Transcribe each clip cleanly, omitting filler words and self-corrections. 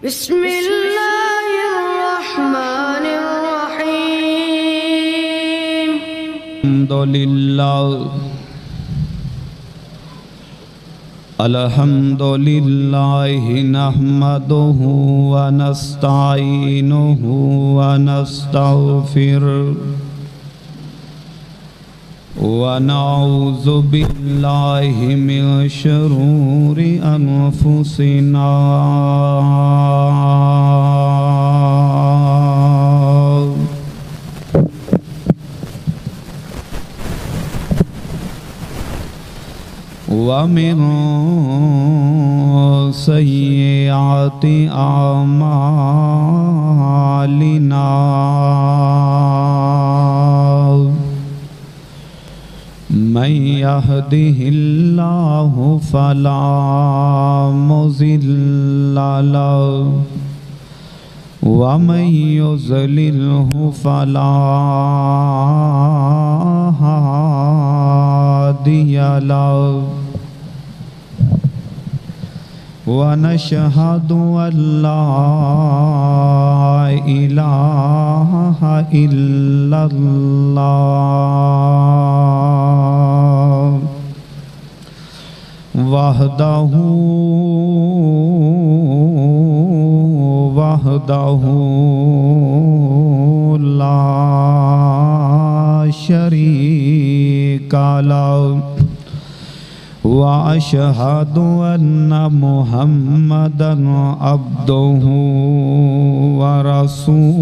بسم اللہ الرحمن الرحیم الحمدللہ نحمدہ ونستعینہ ونستغفرہ ونعوذ باللہ من شرور انفسنا ومن سیئات اعمالنا من يهده الله فلا مضل له ومن يضلله فلا هادي له ونشهد أن لا إله إلا الله وحده لا شريك له وأشهد أن محمدًا عبده ورسوله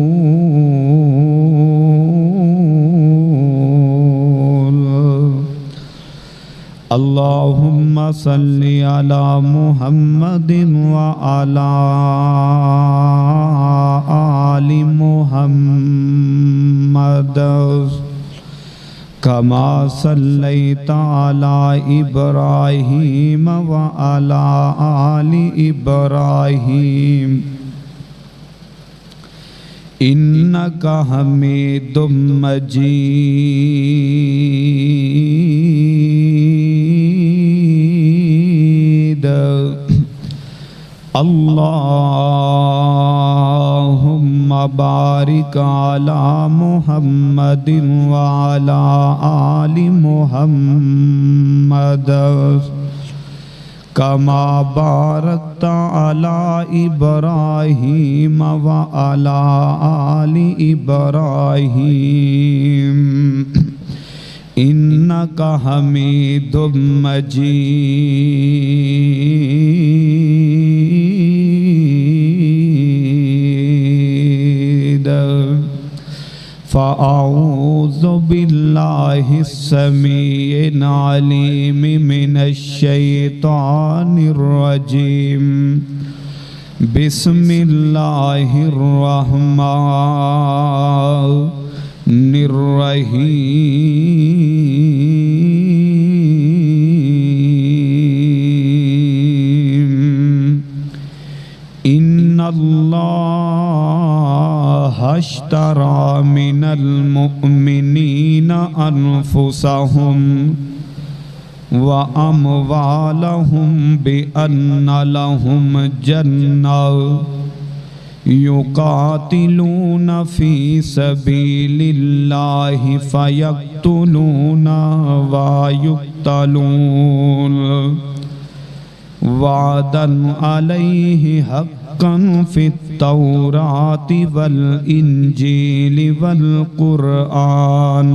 اللهم صل على محمد وعلى آل محمد كما صليت على إبراهيم وعلى آل إبراهيم إنك حميد مجيد اللهم بارك على محمد وعلى آل محمد كما باركت على إبراهيم وعلى آل إبراهيم إنك حميد مجيد فأعوذ بالله السميع العليم من الشيطان الرجيم بسم الله الرحمن الرحيم إن الله اشترى من المؤمنين أنفسهم وأموالهم بأن لهم جنة يقاتلون في سبيل الله فيقتلون ويقتلون وعدا عليه حقا في التوراة والإنجيل والقرآن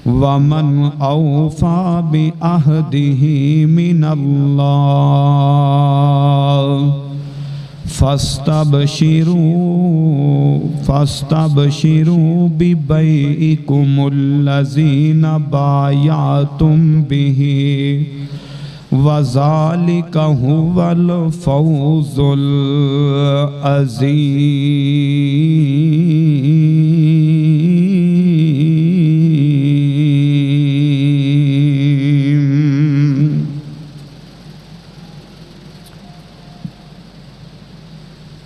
ومن أوفى بعهده من الله فاستبشروا ببيعكم الذين بايعتم به وذلك هو الفوز العظيم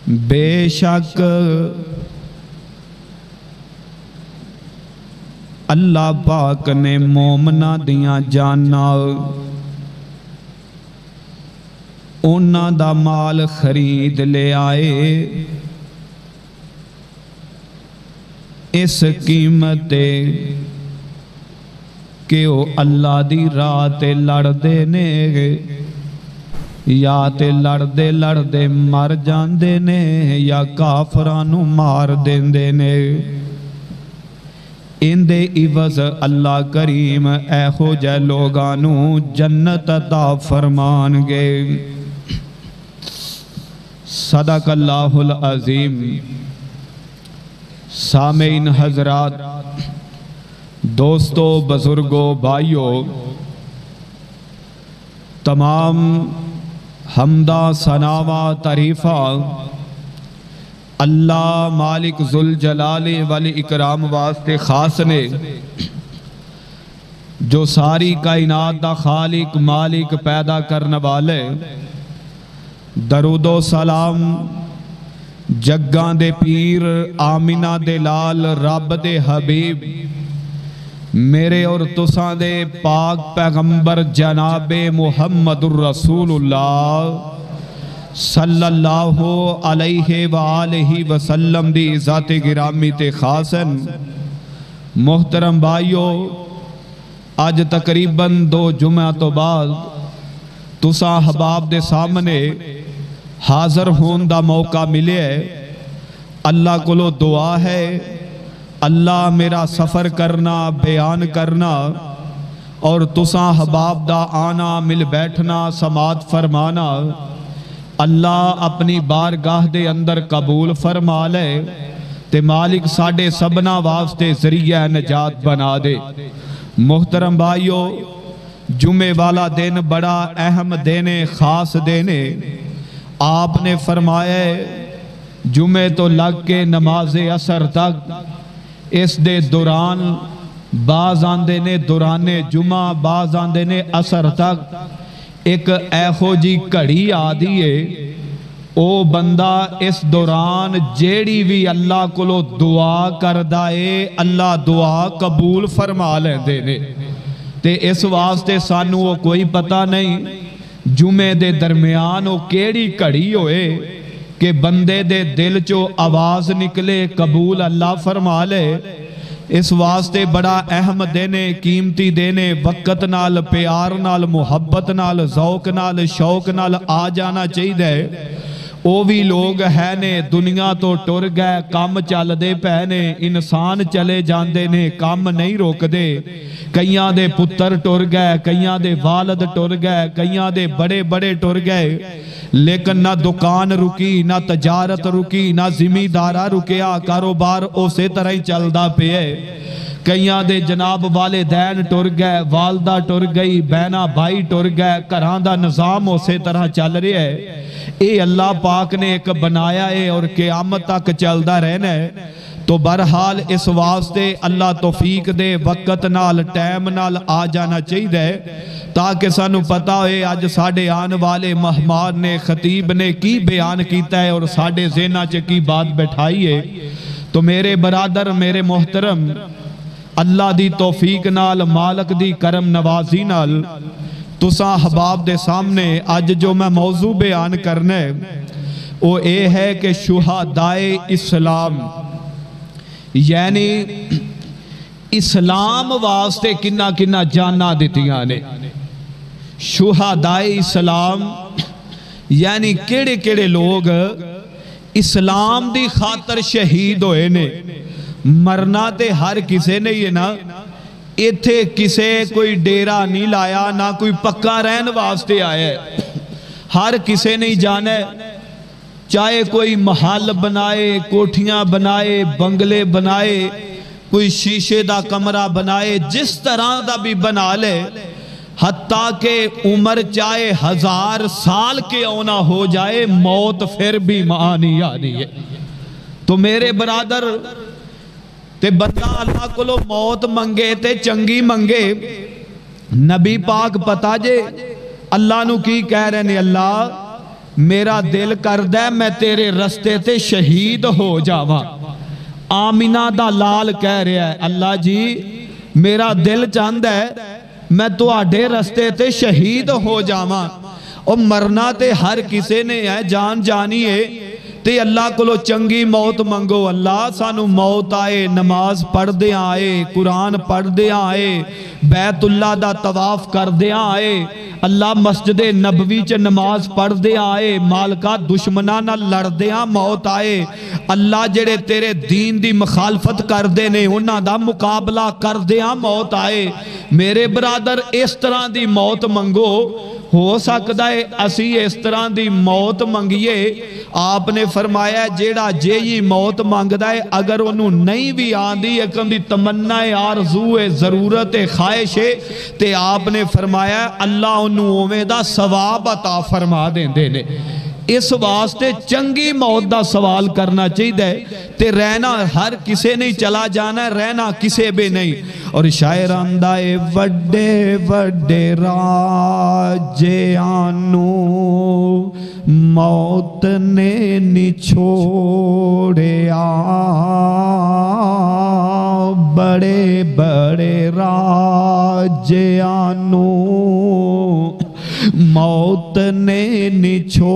بے شک اللہ پاک نے مومنہ دیاں جانا اونا دا مال خرید لے آئے اس قیمت کہ او اللہ دی راہ تے لڑ دے نے یا تے لڑ دے مر جاندے نے یا کافرانو مار دیندے نے اندے عوض اللہ کریم اے ہو جے لوگانو جنت عطا فرمان گے صدق اللہ العظیم سامعین حضرات دوستو بزرگو بھائیو تمام حمدہ ثناء تعریفہ اللہ مالک ذوالجلال والاکرام واسطے خاص نے جو ساری کائنات دا خالق مالک پیدا کرنے والے درود و سلام جگاں دے پیر آمینہ دے لال رب دے حبیب میرے اور تساں دے پاک پیغمبر جناب محمد الرسول اللہ صلی اللہ علیہ وآلہ وسلم دی ذات گرامی تے خاصن محترم بھائیو آج تقریباً 2 جمعہ تو بعد تساں حباب دے سامنے حاضر ہون دا موقع ملے ہے اللہ کولو دعا ہے اللہ میرا سفر کرنا بیان کرنا اور تساں حباب دا آنا مل بیٹھنا سماعت فرمانا اللہ اپنی بارگاہ دے اندر قبول فرما لے تے مالک ساڑھے سبنا واسطے ذریعہ نجات بنا دے محترم بھائیو جمعے والا دن بڑا اہم دینے خاص دینے آپ نے فرمایا جمعے تو لگ کے نماز عصر تک اس دے دوران بعض آندے نے دوران جمعہ بعض آندے نے عصر تک ایک ایخو جی کڑی آدھی ہے او بندہ اس دوران جیڑی بھی اللہ کو لو دعا کر دائے اللہ دعا قبول فرما لیں دینے تے اس واسطے سانو وہ کوئی پتہ نہیں جمعے دے درمیان وہ کیڑی کڑی ہوئے کہ بندے دے دل چو آواز نکلے قبول اللہ فرما لے اس واسطے بڑا اہم دینے قیمتی دینے وقت نال پیار نال محبت نال ذوق نال شوق نال آ جانا چاہیے دے او بھی لوگ ہے نے دنیا تو ٹر گئے کام چل دے پہنے انسان چلے جاندے نے کام نہیں روک دے کئیاں دے پتر ٹر گئے کئیاں دے والد ٹر گئے کئیاں دے بڑے بڑے ٹر گئے لیکن نہ دکان رکی نہ تجارت رکی نہ زمیندارہ رکیا کاروبار اسے طرح ہی چل دا پہ ہے کئیاں دے جناب والدین ٹر گئے والدہ ٹر گئی بہنہ بھائی ٹر گئے گھراں دا نظام اسے طرح چل رہے ہے اے اللہ پاک نے ایک بنایا ہے اور قیامت تک چلدا رہنا ہے تو برحال اس واسطے اللہ توفیق دے وقت نال ٹائم نال آ جانا چاہیے دے تاکہ سانو پتہ ہوئے آج ساڑھے آن والے مہمان نے خطیب نے کی بیان کیتا ہے اور ساڑھے ذہنہ کی بات بٹھائی ہے تو میرے برادر میرے محترم اللہ دی توفیق نال مالک دی کرم نوازی نال تساں حباب دے سامنے آج جو میں موضوع بیان کرنے وہ اے ہے کہ شہدائے اسلام یعنی اسلام واسطے کنہ کنہ جانا دیتیاں نے شہدائے اسلام یعنی کیڑے کیڑے لوگ اسلام دی خاطر شہید ہوئے نے مرنا تے ہر کسے نے یہ نا ایتھے کسے کوئی ڈیرہ نہیں لایا نہ کوئی پکا رہن واسطے آئے ہر کسے نہیں جانے چاہے کوئی محل بنائے کوٹھیاں بنائے بنگلے بنائے کوئی شیشے دا کمرہ بنائے جس طرح دا بھی بنا لے حتیٰ کہ عمر چاہے 1000 سال کے اونا ہو جائے موت پھر بھی معنی آنی ہے تو میرے برادر تے بندہ اللہ کو لو موت منگے تے چنگی منگے نبی پاک پتا جے اللہ نو کی کہہ رہے نے اللہ میرا دل کر دے میں تیرے رستے تے شہید ہو جاواں آمینہ دا لال کہہ رہا ہے اللہ جی میرا دل چاند ہے میں تو آڈے رستے تے شہید ہو جاواں اور مرنا تے ہر کسے نے ہے، جان جانی ہے تے اللہ کو چنگی موت منگو۔ اللہ سانو موت آئے، نماز پڑھ دے آئے، قرآن پڑھ دے آئے، بیت اللہ دا طواف کر دے آئے، اللہ مسجد نبوی چ نماز پڑھ دے آئے، مالکا دشمنہ نہ لڑ دے موت آئے، اللہ جڑے تیرے دین دی مخالفت کر دے نے انہاں دا مقابلہ کر دے موت آئے۔ میرے برادر اس طرح دی موت منگو، ہو سکتا ہے اسی اس طرح دی موت منگیے۔ آپ نے فرمایا جیڑا جیئی موت مانگدا ہے اگر انہوں نہیں بھی آندی ایکم دی تمنا آرزو ضرورت خواہش ہے تے آپ نے فرمایا اللہ انہوں اوے دا ثواب عطا فرما دیں دے نے۔ اس واسطے چنگی موت دا سوال کرنا چاہیے تے رہنا ہر کسے نہیں، چلا جانا ہے رہنا کسے بھی نہیں۔ اور شاعر آندہ اے وڈے وڈے راجیانو موت نے نچھوڑیا، بڑے بڑے راجیانو موت نے نچھوڑیا،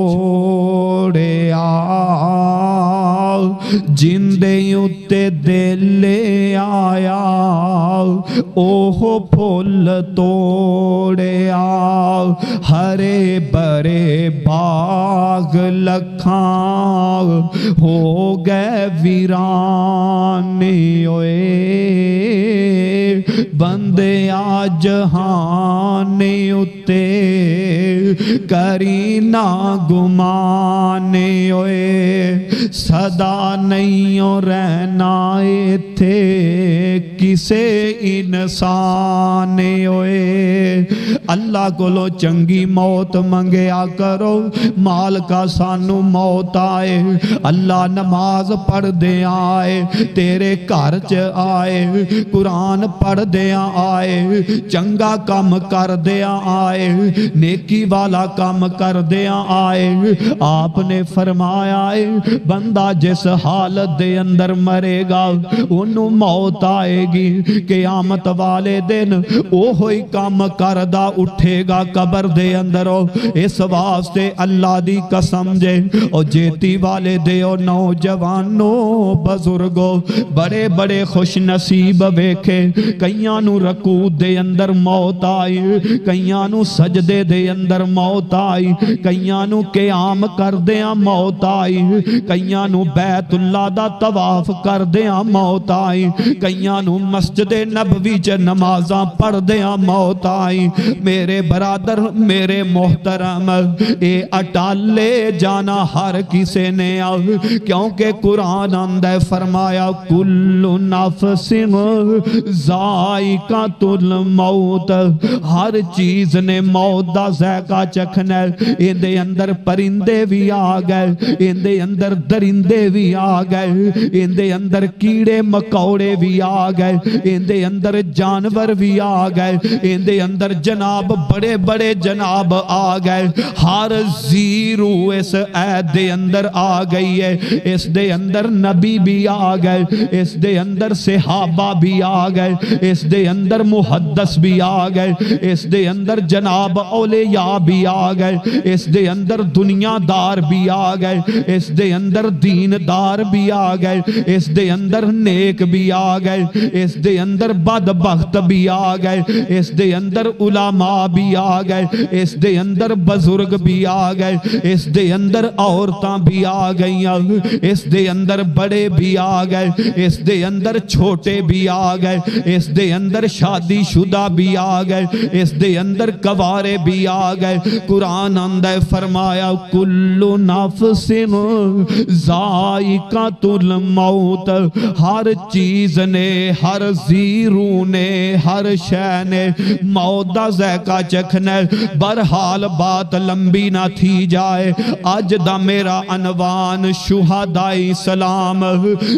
جندے اُتے دل آیا اوہ پھول توڑیا، ہرے برے باغ لکھاں ہو گئے ویرانے ہوئے، بندے آج جہانے اُتے کرینا گمانے ہوئے، صدا نہیں رہنا تھے کسے انسانے ہوئے۔ اللہ کو لو چنگی موت منگیا کرو، مال کا سانو موت آئے، اللہ نماز پڑھ دے آئے، تیرے گھر چ آئے، قرآن پڑھ دیا آئے، چنگا کام کر دیا آئے، نیکی والا کام کر دیا آئے۔ آپ نے فرمایا ہے بندہ جس حالت دے اندر مرے گا انہوں موت آئے گی، قیامت والے دن اوہی کام کردہ اٹھے گا قبر دے اندر۔ اس واسطے اللہ دی قسم جے او جیتی والے دے او نوجوانوں بزرگوں بڑے بڑے خوش نصیب ویکھے، کئیاں نو رکوع دے اندر موت آئی، کئیاں نو سجدے دے اندر موت آئی، کئیاں نو قیام کر دیاں موت آئی، کئیاں نو بیت اللہ دا طواف کر دیاں موت آئی، کئیاں نو مسجد نبوی چ نمازاں پڑھ دیاں موت آئی۔ میرے برادر میرے محترم اے اٹالے جانا ہر کسے نے آؤ، کیونکہ قرآن اندے فرمایا کل نفس ذائقۃ الموت، ہر چیز نے موت دا ذائقہ چکھنا ہے۔ اندے اندر پرندے بھی آ گئے، اندے اندر درندے بھی آ گئے، اندے اندر کیڑے مکوڑے بھی آ گئے، اندے اندر جانور بھی آ گئے، اندے اندر جناب بڑے بڑے جناب آ گئے، ہر زیرو اس عید دے اندر آ گئی ہے، اس دے اندر نبی بھی آ گئے، اس دے اندر صحابہ بھی آ گئے، اس دے اندر محدث بھی آ گئے، اس دے اندر جناب اولیاء بھی آ گئے، اس دے اندر دنیا دار بھی آ گئے، اس دے اندر دین دار بھی آ گئے، اس دے اندر نیک بھی آ گئے، اس دے اندر بدبخت بھی آ گئے، اس دے اندر علماء بھی آ گئے، اس دے اندر بزرگ بھی آ گئے، اس دے اندر عورتاں بھی آ گئیاں، اس دے اندر بڑے بھی آ گئے، اس دے اندر چھوٹے بھی آ گئے، اس دے اندر شادی شدہ بھی آ گئے، اس دے اندر کوارے بھی آ گئے۔ قرآن اندر فرمایا کل نفس ذائقۃ الموت، ہر چیز نے ہر زیرو نے ہر شے نے موت دا ذائقہ چکھنا ہے۔ برحال بات لمبی نہ تھی جائے، اج دا میرا عنوان شہدائے اسلام،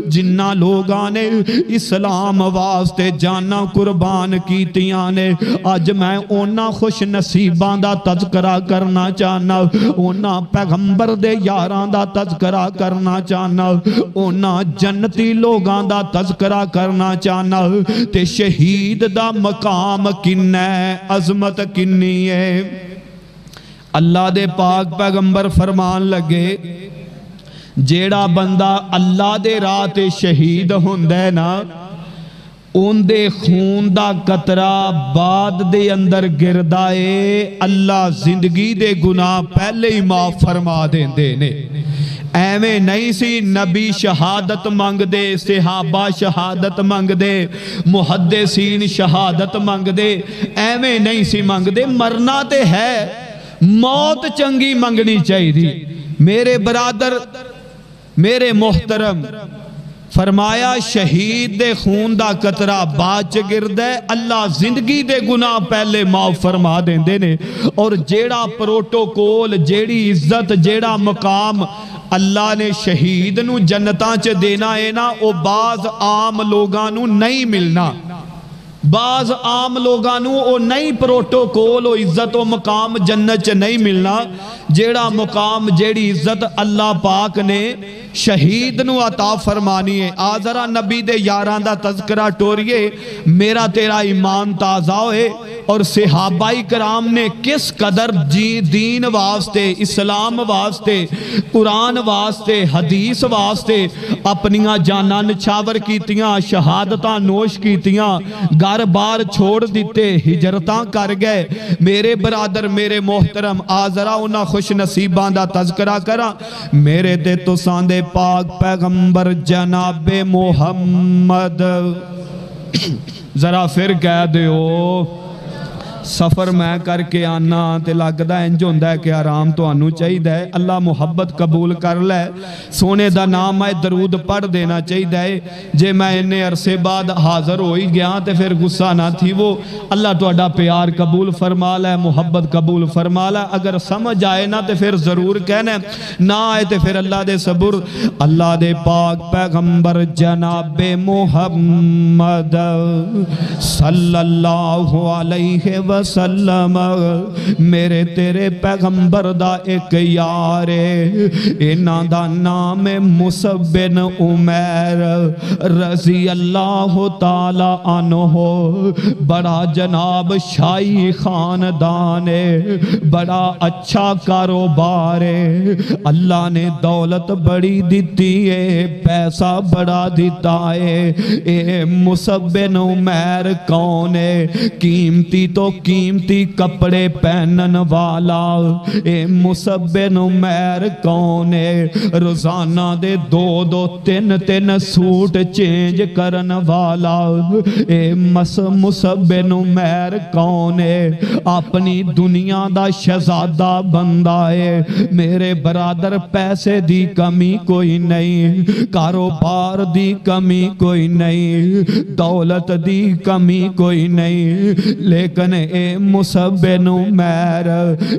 جنہ لوگاں نے اسلام واسطے جانا قربان کیتیاں نے، اج میں اونا خوش نصیباں دا تذکرہ کرنا چاہنا، اونا پیغمبر دے یاراں دا تذکرہ کرنا چاہنا، اونا جنتی لوگاں دا تذکرہ کرنا چاہنا، تے شہید دا مقام کنہ عظمت کنی ہے۔ اللہ دے پاک پیغمبر فرمان لگے جیڑا بندہ اللہ دے راہ تے شہید ہوندہ ہے نا ان دے خون دا قطرہ بعد دے اندر گردائے اللہ زندگی دے گناہ پہلے ہی معاف فرما دیندے نے ایویں نہیں سی نبی شہادت مانگ دے صحابہ شہادت مانگ دے محدثین شہادت مانگ دے ایویں نہیں سی مانگ دے مرنا تے ہے موت چنگی منگنی چاہیے دی میرے برادر میرے محترم فرمایا شہید دے خون دا قطرہ باچ گردے اللہ زندگی دے گناہ پہلے معاف فرما دیندے نے اور جیڑا پروٹوکول جیڑی عزت جیڑا مقام اللہ نے شہید نو جنتاں چ دینا ہے نا او بعض عام لوگاں نو نہیں ملنا بعض عام لوگاں نو او نہیں پروٹوکول او عزت و مقام جنت چ نہیں ملنا جیڑا مقام جیڑی عزت اللہ پاک نے شہید نو عطا فرمانی ہے آذرہ نبی دے یاران دا تذکرہ ٹوریے میرا تیرا ایمان تازہ ہوئے اور صحابائی کرام نے کس قدر دین واسطے اسلام واسطے قرآن واسطے حدیث واسطے اپنیاں جاناں نچھاور کیتیاں شہادتاں نوش کیتیاں گھر بار چھوڑ دیتے ہجرتاں کر گئے میرے برادر میرے محترم آذرہ انہاں خوش نصیبان دا تذکرہ کرا میرے تے تو ساندے پاک پیغمبر جناب محمد ذرا پھر کہہ دیو سفر میں کر کے آنا تے لگدا انج ہوندا ہے کہ آرام تو آنو چاہیے ہے اللہ محبت قبول کر لے سونے دا نام میں درود پڑھ دینا چاہیے ہے جے میں انہیں عرصے بعد حاضر ہوئی گیا تے پھر غصہ نہ تھی وہ اللہ تو اڈا پیار قبول فرما لے محبت قبول فرما لے اگر سمجھ آئے نا تے پھر ضرور کہنا نہ آئے تے پھر اللہ دے صبر اللہ دے پاک پیغمبر جناب محمد صلی اللہ علیہ وسلم میرے تیرے پیغمبر دا ایک یارے انہاں دا نام مصعب بن عمیر رضی اللہ تعالی عنہ بڑا جناب شاہی خاندان بڑا اچھا کاروبار اللہ نے دولت بڑی دیتی ہے پیسہ بڑا دیتا ہے اے مصعب بن عمیر کون ہے قیمتی تو قیمتی کپڑے پہنن والا اے مصعب بن عمیر کون ہے روزانہ دے دو تین سوٹ چینج کرن والا اے مصعب بن عمیر کون ہے اپنی دنیا دا شہزادہ بندہ ہے میرے برادر پیسے دی کمی کوئی نہیں کاروبار دی کمی کوئی نہیں دولت دی کمی کوئی نہیں لیکن اے مصعب بن عمیر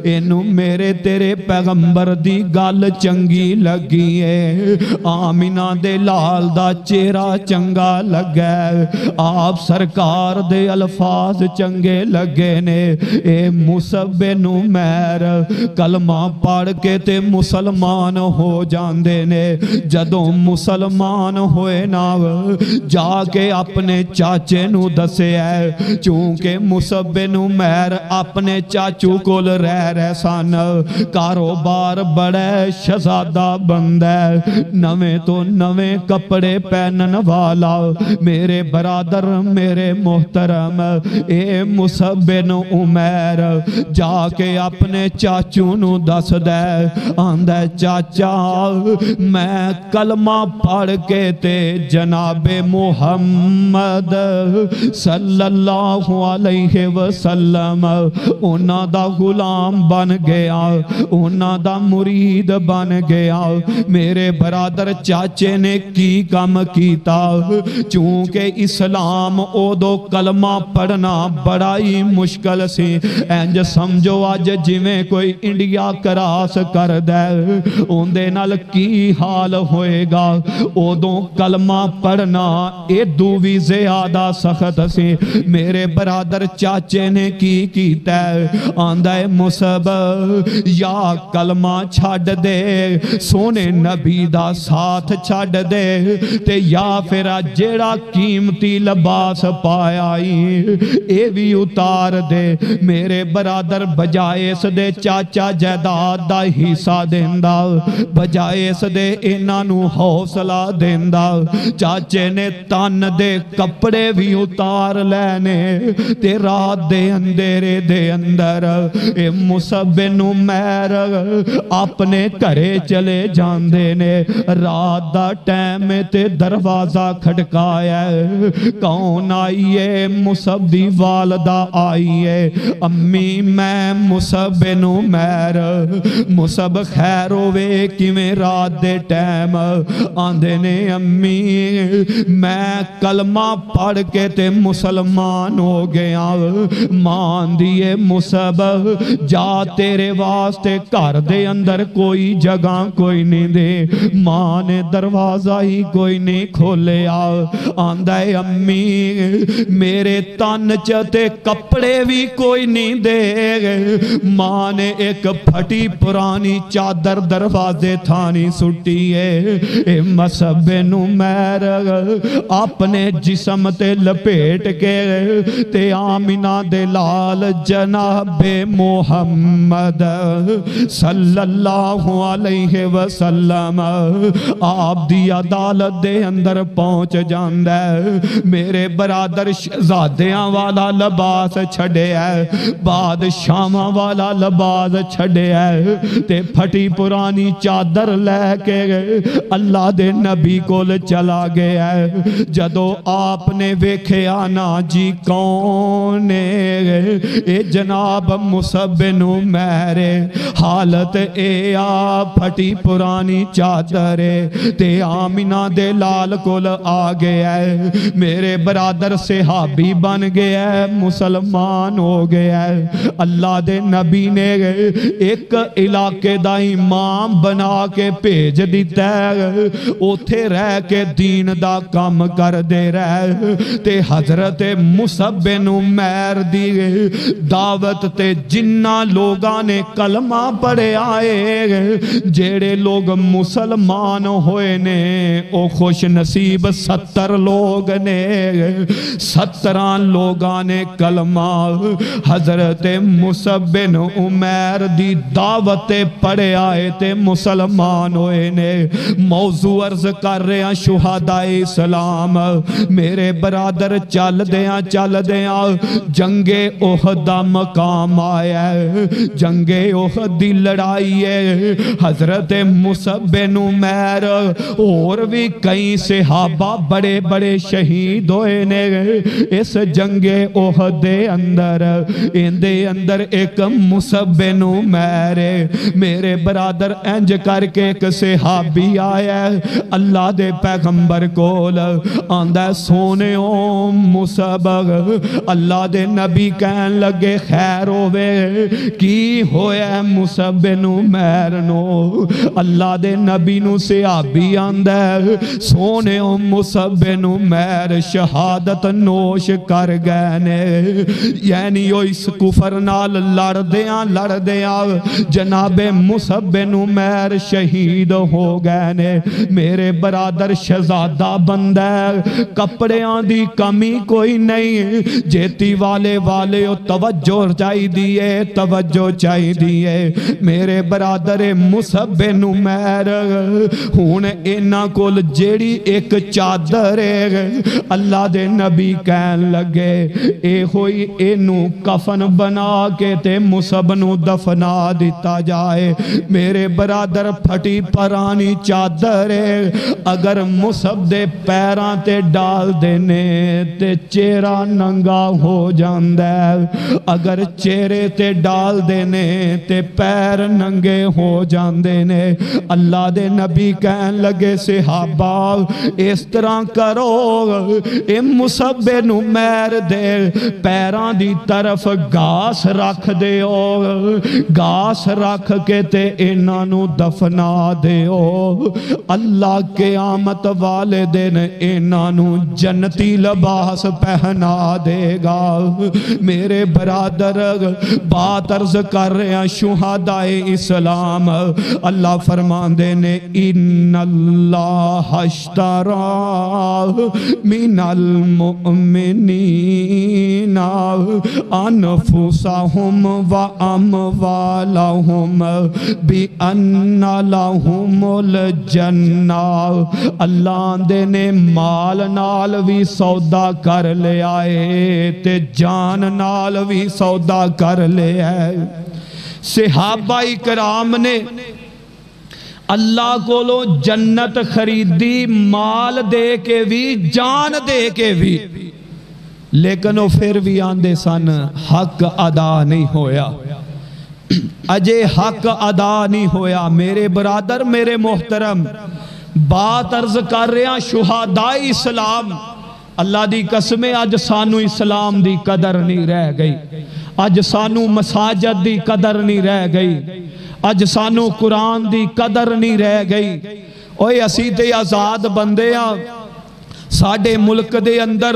اینو میرے تیرے پیغمبر دی گل چنگی لگی ہے آمینہ دے لال دا چہرہ چنگا لگے آپ سرکار دے الفاظ چنگے لگے نے اے مصعب بن عمیر کلمہ پڑھ کے تے مسلمان ہو جاندے نے جدوں مسلمان ہوئے نا جا کے اپنے چاچے نو دسے ہے چونکہ مصعب بن عمیر اپنے چاچو کول رہ سان کاروبار بڑے شہزادہ بندہ نویں تو نویں کپڑے پہنن والا میرے برادر میرے محترم اے مصعب بن عمیر جا کے اپنے چاچو نو دس دے آندے چاچا میں کلمہ پڑھ کے تے جناب محمد صلی اللہ علیہ وسلم انہاں دا غلام بن گیا انہاں دا مرید بن گیا میرے برادر چاچے نے کی کم کیتا چونکہ اسلام او دو کلمہ پڑھنا بڑا ہی مشکل سی انج سمجھو آج جویں کوئی انڈیا کراس کر دے اندے نال کی حال ہوئے گا او دو کلمہ پڑھنا ادو بھی زیادہ سخت سی میرے برادر چاچے نے نے کی کیتا ہے آندہ ہے مصب یا کلمہ چھاڑ دے سونے نبی دا ساتھ چھاڑ دے تے یا پھر جیڑا قیمتی لباس پایا اے بھی اتار دے میرے برادر بجائے اس دے چاچا جائیداد دا حصہ دیندہ بجائے اس دے انہاں حوصلہ دیندہ چاچے نے تن دے کپڑے بھی اتار لینے تے رات دے اندھیرے دے اندر اے مصعب بن عمیر اپنے گھرے چلے جاندے نے رات دا ٹائم تے دروازہ کھڑکایا کون آئیے مصعب دی والدہ آئیے امی میں مصعب بن عمیر مصعب خیر ہوئے کی میں رات دے ٹائم آندے نے امی میں کلمہ پڑھ کے تے مسلمان ہو گیا مان دیے مصعب جا تیرے واسطے گھر دے اندر کوئی جگہ کوئی نہیں دے ماں نے دروازہ ہی کوئی نہیں کھولے آندہ ہے امی میرے تن چتے کپڑے بھی کوئی نہیں دے ماں نے ایک پھٹی پرانی چادر دروازے تھانی سٹی ہے اے مصعب بن عمیر اپنے جسم تے لپیٹ کے تے آمینہ دے لال جناب محمد صلی اللہ علیہ وسلم آپ دی عدالت دے اندر پہنچ جاندہ ہے میرے برادر شہزادیاں والا لباس چھڑے ہے بادشاہاں والا لباس چھڑے ہے تے پھٹی پرانی چادر لے کے اللہ دے نبی کو چلا گیا ہے جدو آپ نے ویکھے آنا جی کون اے جناب مصعب بن عمیر حالت اے پھٹی پرانی چادر تے آمینہ دے لال کول آ گیا ہے میرے برادر صحابی بن گیا ہے مسلمان ہو گیا ہے اللہ دے نبی نے ایک علاقے دا امام بنا کے بھیج دیتا ہے اوتھے رہ کے دین دا کام کر دے رہے تے حضرت مصعب بن عمیر دی دعوت تے جنہ لوگاں نے کلمہ پڑھے آئے جیڑے لوگ مسلمان ہوئے نے او خوش نصیب 70 لوگ نے 17 لوگاں نے کلمہ حضرت مصعب بن عمیر دی دعوت پڑھے آئے تے مسلمان ہوئے نے موضوع عرض کر رہے ہیں شہدائے اسلام میرے برادر چل دیاں جنگ احد دا مقام آیا ہے جنگ احد دی لڑائی ہے حضرت مصعب بن عمیر اور بھی کئی صحابہ بڑے بڑے شہید ہوئے نے اس جنگ احد دے اندر ایک مصعب بن عمیر میرے برادر انج کر کے ایک صحابی آیا ہے اللہ دے پیغمبر کول آندہ سونے مصعب اللہ دے نبی کہن لگے خیر ہوئے کی ہویا مصعب بن عمیر نو اللہ دے نبی نو صحابی آندہ سونے مصعب بن عمیر شہادت نوش کر گئے نے یعنی اس کفر نال لڑ دیاں جناب مصعب بن عمیر شہید ہو گئے نے میرے برادر شہزادہ بندہ کپڑیاں دی کمی کوئی نہیں جیتی والے توجہ چاہی دیئے میرے برادر مصعب بن عمیر ہون اینا کول جیڑی ایک چادر ہے اللہ دے نبی کہن لگے اے ہوئی اینو کفن بنا کے تے مصعب نو دفنا دیتا جائے میرے برادر پھٹی پرانی چادر ہے اگر مصعب دے پیران تے ڈال دینے تے چہرہ ننگا ہو جاندہ ہے اگر چہرے تے ڈال دینے تے پیر ننگے ہو جاندے نے اللہ دے نبی کہن لگے صحابہ اس طرح کرو اے مصعب بن عمیر دے پیران دی طرف گاس رکھ دے گاس رکھ کے تے انہوں دفنا دے اللہ قیامت والے دن انہوں جنتی لباس پہنا دے گا میرے برادر بات عرض کر رہے ہیں شہدائے اسلام اللہ فرماندے نے ان اللہ اشترى من المؤمنین انفسهم واموالهم بان لهم الجنہ اللہ دے نے مال نال بھی سودا کر لے آئے تے جان نال بھی سودا کر لے آئے صحابہ کرام نے اللہ کو لو جنت خریدی مال دے کے بھی جان دے کے بھی لیکن وہ پھر بھی آندے سن حق ادا نہیں ہویا اجے حق ادا نہیں ہویا میرے برادر میرے محترم بات عرض کر رہے ہیں شہداء اسلام اللہ دی قسمیں اج سانو اسلام دی قدر نہیں رہ گئی اج سانو مساجد دی قدر نہیں رہ گئی اج سانو قرآن دی قدر نہیں رہ گئی اوے اسی تے آزاد بندے ہاں ساڈے ملک دے اندر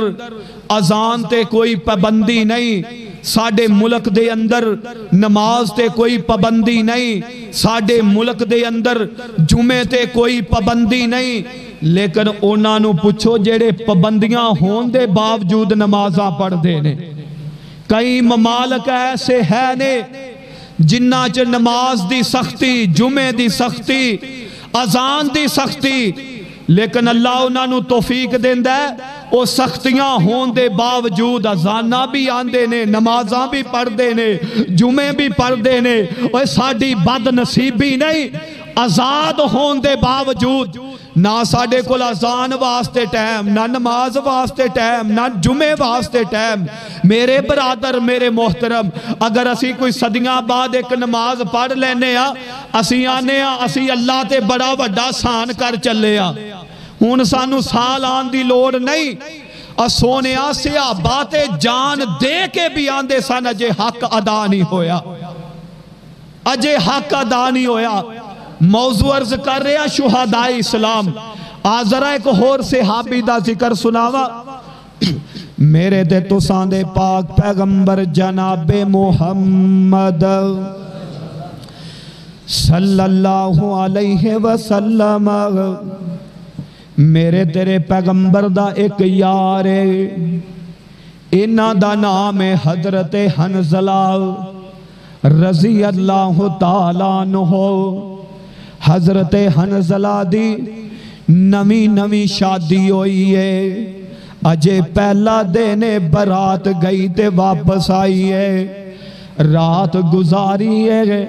اذان تے کوئی پابندی نہیں ساڈے ملک دے اندر نماز تے کوئی پابندی نہیں ساڈے ملک دے اندر جمعے تے کوئی پابندی نہیں لیکن انہاں نو پوچھو جڑے پابندیاں ہون دے باوجود نمازاں پڑھ دے نے کئی ممالک ایسے ہے نے جنہ چ نماز دی سختی جمعے دی سختی اذان دی سختی لیکن اللہ انہاں نو توفیق دیندہ ہے وہ سختیاں ہون دے باوجود اذانہ بھی آندے نے نمازاں بھی پڑھ دے نے جمعے بھی پڑھ دے نے وہ ساڑی بد نصیبی نہیں آزاد ہون دے باوجود نہ ساڑے کل اذان واسطے ٹائم نہ نماز واسطے ٹائم نہ جمعے واسطے ٹائم میرے برادر میرے محترم اگر اسی کوئی صدیاں بعد ایک نماز پڑھ لینے اسی آنے اسی اللہ تے بڑا وڈا سان کر چلے ہون سانو سال آن دی لوڑ نہیں سونے صحابہ جان دے کے بھی آندے سان اجے حق ادا نہیں ہویا اجے حق ادا نہیں ہویا موضوع عرض کر رہے ہیں شہداء اسلام آزرہ ایک اور صحابی دا ذکر سناوا میرے دے تو ساندے پاک پیغمبر جناب محمد صلی اللہ علیہ وسلم میرے تیرے پیغمبر دا ایک یار انہاں دا نام حضرت حنزلہ رضی اللہ تعالیٰ عنہ حضرت حنزلہ دی نمی شادی ہوئی ہے اجے پہلا دینے برات گئی تے واپس آئی ہے رات گزاری ہے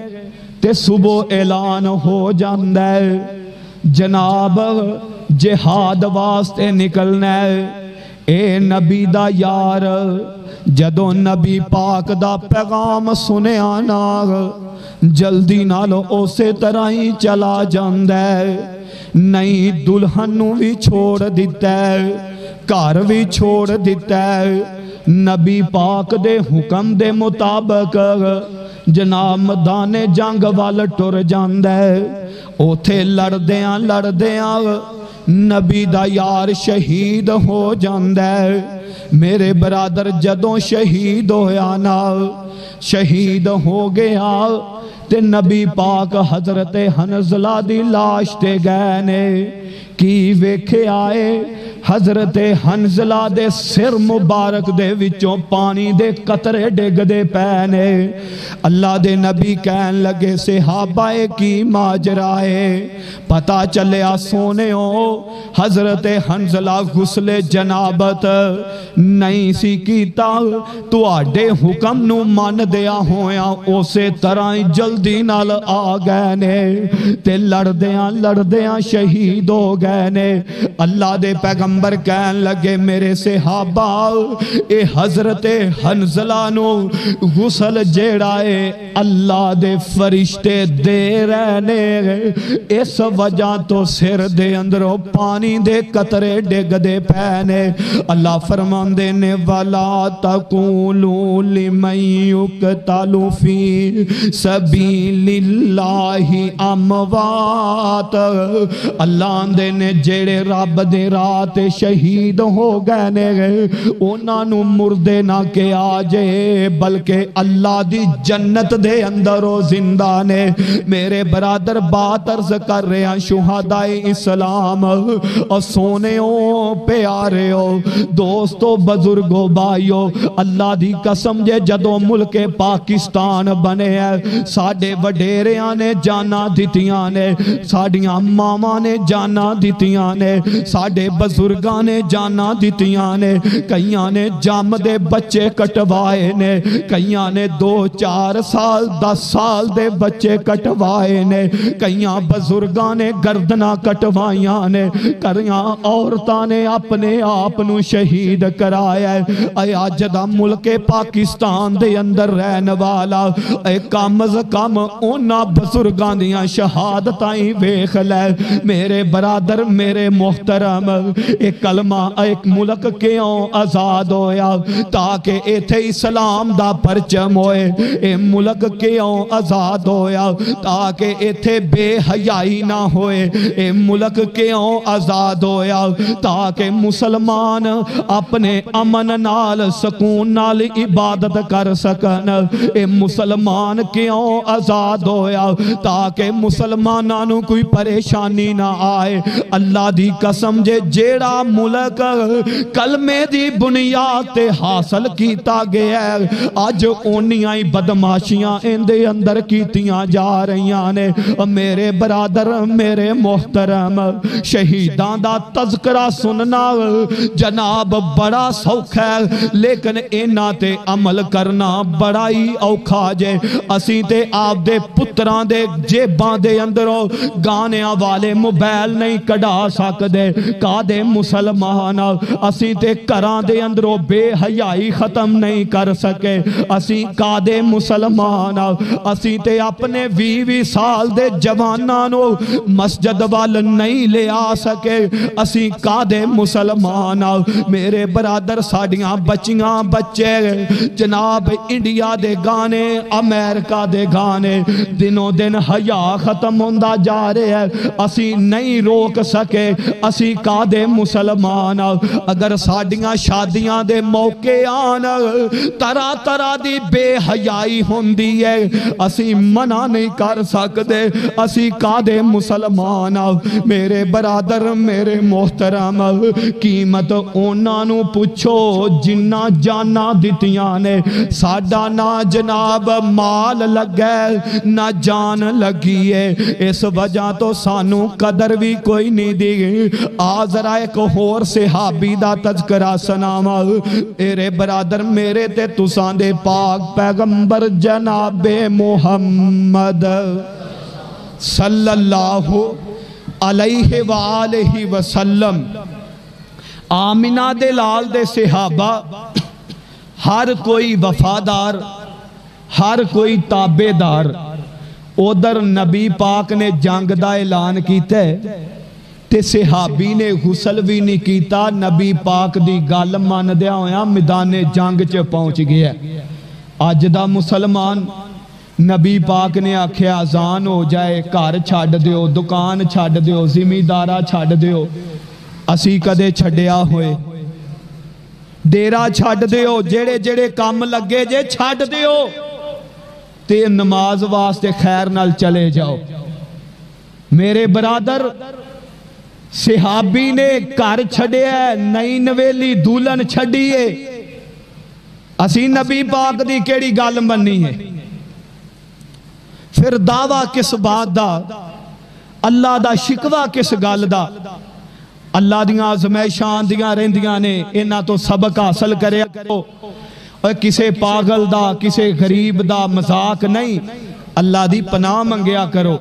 تے صبح اعلان ہو جاندہ ہے جناب جہاد واسطے نکلنا ہے اے نبی دا یار جدو نبی پاک دا پیغام سنے آنا جلدی نالو اسے طرح ہی چلا جاندہ ہے نئی دلہنوں بھی چھوڑ دیتا ہے کار بھی چھوڑ دیتا ہے نبی پاک دے حکم دے مطابق جناب میدان جنگ وال ٹر جاندہ ہے اوتھے لڑدیاں نبی دا یار شہید ہو جاندہ ہے میرے برادر جدوں شہید ہویا نا شہید ہو گیا تے نبی پاک حضرت حنزلہ دی لاش تے گئے نے کی ویکھے آئے حضرت حنزلہ دے سر مبارک دے وچوں پانی دے قطرے ڈگ دے پینے اللہ دے نبی کہن لگے صحابہ کی ماجرائے پتا چلے سونے ہو حضرت حنزلہ غسل جنابت نہیں سی کیتا تو آڈے حکم نو مان دیا ہویا اسے طرح جلدی نال آ گئے نے تے لڑدیاں شہید ہو گئے نے اللہ دے پیغمبر کہن لگے میرے صحابہ اے حضرت حنزلہ نو غسل جیڑائے اللہ دے فرشتے دے رہنے اس وجہ تو سر دے اندروں پانی دے قطرے ڈگ دے پینے اللہ فرماندے نے وَلَا تَقُولُوا لِمَن يُقْتَلُ فِي سَبِيلِ اللَّهِ أَمْوَاتٌ اللہ دے نے جیڑے رب دے رات شہید ہو گئے نے انہاں نو مردے نہ کہ آجے بلکہ اللہ دی جنت دے اندروں زندہ نے میرے برادر بات عرض کر رہے ہیں شہدائے اسلام اور سونےوں پیاریوں دوستو بزرگوں بھائیوں اللہ دی قسم جے جدوں ملک پاکستان بنے ہیں ساڑھے وڈیریاں نے جانا دیتیاں نے ساڑھیاں ماما نے جانا دیتیاں نے ساڑھے بزرگاں نے جانا دیتیاں نے کئیاں نے جام دے بچے کٹوائے نے کئیاں نے 2-4 سال 10 سال دے بچے کٹوائے نے کئیاں بزرگاں نے گردنا کٹوائیاں نے کریاں عورتاں نے اپنے آپنو شہید کرایا ہے اے آجدہ ملک پاکستان دے اندر رہن والا اے کم از کم اونا بزرگاں دیاں شہادتائیں ویخ لے میرے برادر میرے محترم ایک کلمہ ایک ملک کیوں آزاد ہویا تاکہ ایتھے اسلام دا پرچم ہوئے اے ملک کیوں آزاد ہویا تاکہ ایتھے بے حیائی نہ ہوئے اے ملک کیوں آزاد ہویا تاکہ مسلمان اپنے امن نال سکون نال عبادت کر سکن اے مسلمان کیوں آزاد ہویا تاکہ مسلمانانوں کوئی پریشانی نہ آئے اللہ دی قسم جے جیڑا ملک کلمے دی بنیاد تے حاصل کیتا گیا ہے آج اونیاں بدماشیاں اندے اندر کیتیاں جا رہیاں نے میرے برادر میرے محترم شہیدان دا تذکرہ سننا جناب بڑا سوکھ ہے لیکن اینا تے عمل کرنا بڑا ہی اوکھا جے اسی تے آپ دے پتران دے جیبان دے اندروں گانیاں والے موبائل نہیں کڑا سکدے کا دے مسلمان اسی تے کران دے اندروں بے حیائی ختم نہیں کر سکے اسی کا دے مسلمان اسی تے اپنے 20 سال دے جوانانو مسجد وال نہیں لے آ سکے اسی کا دے مسلمان میرے برادر ساڑیاں بچیاں بچے جناب انڈیا دے گانے امریکہ دے گانے دنوں دن حیا ختم ہوندہ جا رہے ہیں اسی نہیں روک سکے اسی کا دے مسلمان اگر ساڑیاں شادیاں دے موقع آن طرح طرح دی بے حیائی ہوندی ہے اسی منع نہیں کر سکتے اسی کا دے مسلمان میرے برادر میرے محترم قیمت اونانو پوچھو جنہ جانا دیتیاں نے ساڑھا نہ جناب مال لگے نہ جان لگی ہے اس وجہ تو سانو قدر بھی کوئی نہیں دی آزرہ ایک اور صحابی دا تذکرہ سناما اے برادر میرے تے تسان دے پاک پیغمبر جناب محمد صلی اللہ علیہ وآلہ وسلم آمینہ دے لال دے صحابہ ہر کوئی وفادار ہر کوئی تابعدار ادھر نبی پاک نے جنگ دا اعلان کیتا ہے تے صحابی نے غسل بھی نہیں کیتا نبی پاک دی گل مان دیا ہویا میدان جنگ چ پہنچ گیا اج دا مسلمان نبی پاک نے آکھیا اذان ہو جائے گھر چھڈ دیو دکان چھڈ دیو زمیندارا چھڈ دیو اسی کدے چھڈیا ہوئے ڈیرا چھڈ دیو جڑے جڑے کام لگے جے چھڈ دیو تے نماز واسطے خیر نال چلے جاؤ میرے برادر صحابی نے گھر چھڈیا ہے نئی نویلی دولن چھڈیے اسی نبی پاک دی کیڑی گل مننی ہے پھر دعویٰ کس بات دا اللہ دا شکوہ کس گل دا اللہ دیاں آزمائشاں دیاں رہندیاں نے انہاں تو سبق حاصل کرے اور کسے پاگل دا کسے غریب دا مذاق نہیں اللہ دی پناہ منگیا کرو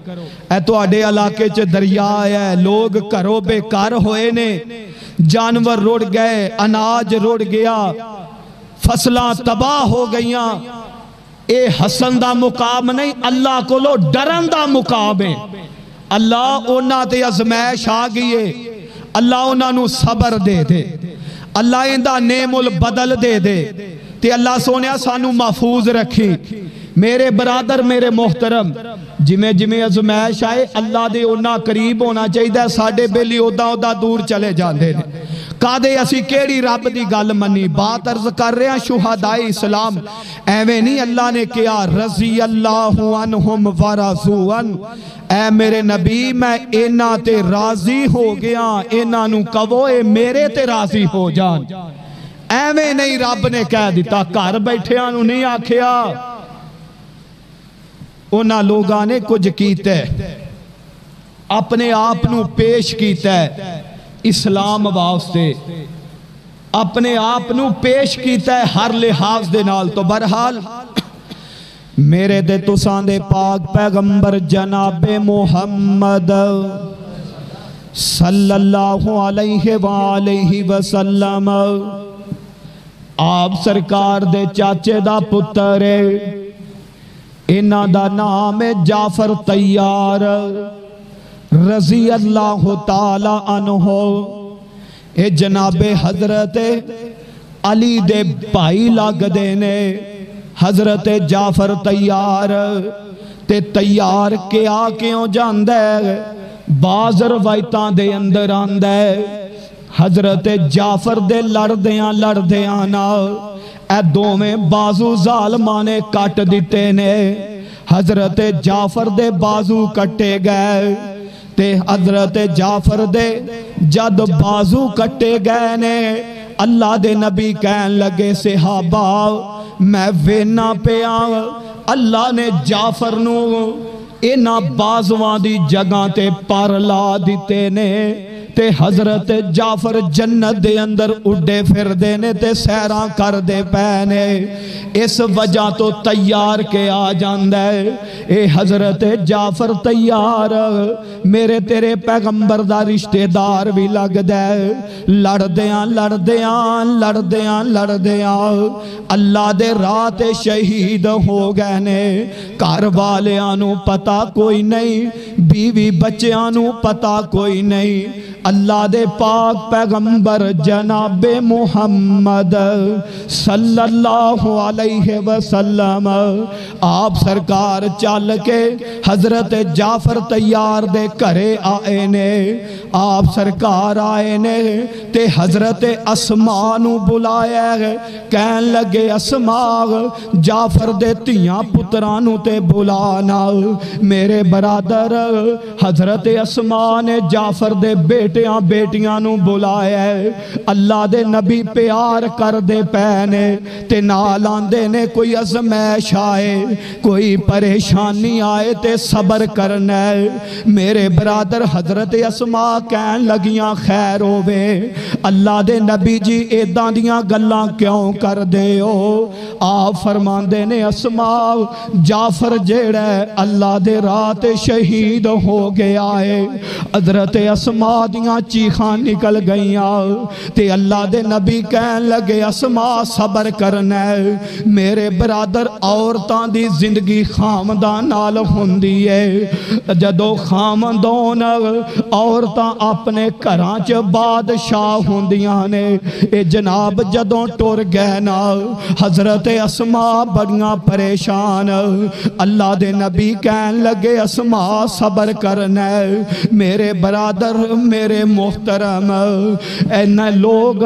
اے تو آڈے علاقے چے دریا ہے لوگ کرو بے کار ہوئے نے جانور روڑ گئے اناج روڑ گیا فصلہ تباہ ہو گئیاں اے حسن دا مقام نہیں اللہ کو لو ڈرن دا مقام ہے اللہ اونا تے ازمائش آ گئیے اللہ اونا نو صبر دے دے اللہ اندہ نعم البدل دے دے تے اللہ سونیا سانو محفوظ رکھی میرے برادر میرے محترم جمیں جمیں ازمائش آئے اللہ دے اونا قریب ہونا چاہیے ساڑھے بیلی اودا دور چلے جاندے نے کادے اسی کیڑی رب دی گل منی بات عرض کر رہے ہیں شہدائے اسلام ایویں نہیں اللہ نے کیا رضی اللہ عنہم ورضوان اے میرے نبی میں اینا تے راضی ہو گیا اینا نو کہو اے میرے تے راضی ہو جان ایویں نہیں رب نے کہہ دیتا گھر بیٹھے آنو نہیں آکھیا انہاں لوگاں نے کچھ کیتا ہے اپنے آپ نو پیش کیتا ہے اسلام واسطے اپنے آپ نو پیش کیتا ہے ہر لحاظ دے نال تو برحال میرے دے تساں دے پاک پیغمبر جناب محمد صلی اللہ علیہ وآلہ وسلم آپ سرکار دے چاچے دا پتر انہاں دا نام جعفر طیار رضی اللہ تعالی عنہ اے جناب حضرت علی دے بھائی لگ دینے حضرت جعفر طیار تے طیار کیا کیوں جاندے باز روایتاں دے اندر آندے حضرت جعفر دے لڑدیاں نا اے دوویں بازو ظالمانے کٹ دیتے نے حضرت جعفر دے بازو کٹے گئے تے حضرت جعفر دے جد بازو کٹے گئے نے اللہ دے نبی کہن لگے صحابہ میں وینا پہ اللہ نے جعفر نو اینا بازوان دی جگہ تے پر لا دیتے نے تے حضرت جعفر جنت دے اندر اڈے پھر دینے تے سیران کر دے پینے اس وجہ تو تیار کے آ جاندے اے حضرت جعفر تیار میرے تیرے پیغمبر دا رشتہ دار بھی لگ دے لڑدیاں اللہ دے رات شہید ہو گئے نے گھر والیاں پتا کوئی نہیں بیوی بچیاں پتا کوئی نہیں اللہ دے پاک پیغمبر جناب محمد صلی اللہ علیہ وسلم آپ سرکار چل کے حضرت جعفر طیار دے کرے آئے نے آپ سرکار آئے نے تے حضرت اسماء نو بلایا کہن لگے اسماء جعفر دے تیاں پترانو تے بلانا میرے برادر حضرت اسماء نے جعفر دے بیٹیاں نو بلایا اللہ دے نبی پیار کر دے پینے تے نالان دے نے کوئی ازمائش آئے کوئی پریشانی آئے تے صبر کرنا میرے برادر حضرت اسماء کہن لگیاں خیر ہووے اللہ دے نبی جی ایدان دیاں گلاں کیوں کر دے ہو آپ فرمان دے نے اسماء جعفر جیڑے اللہ دے رات شہید ہو گیا ہے حضرت اسماء دیاں چیخاں نکل گئیاں تے اللہ دے نبی کہن لگے اسماء صبر کرنا میرے برادر عورتاں دی زندگی خامدان نال ہوندی ہے جدو خامدون عورتاں اپنے کرانچ بادشاہ ہوندیاں نے اے جناب جدوں ٹور گئے نا حضرت اسماء بڑیاں پریشان اللہ دے نبی کہن لگے اسماء صبر کرنا میرے برادر میرے محترم این لوگ